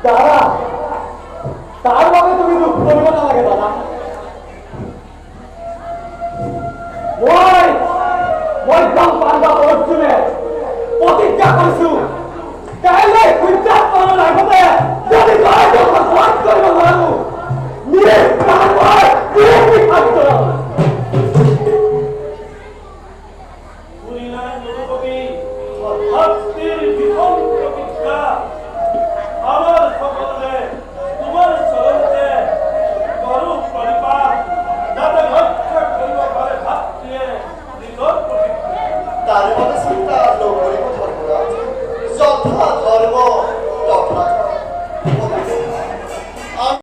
দাদা তাৰ বাবে তুমি দুঃখ কৰিব নালাগে দাদা। মই একদম পাণ্ডৱ অৰ্জুনে প্ৰতিজ্ঞা কৰিছো কাইলৈ সূৰ্যাস্তৰ আগতে যদি জয়দেৱক বধ কৰিব নোৱাৰো নিজ প্ৰাণ মই নিৰ্বিঘাত কৰিম। ভক্তির বিধম প্রতিজ্ঞা আমার সকলে তোমার চরণে করু পরিপাক যাতে রক্ষা করিব পারে ভাতৃয়ে নিজর প্রতিজ্ঞা। তার মধ্যে চিন্তা করিব ধর্মরাজ যথা ধর্ম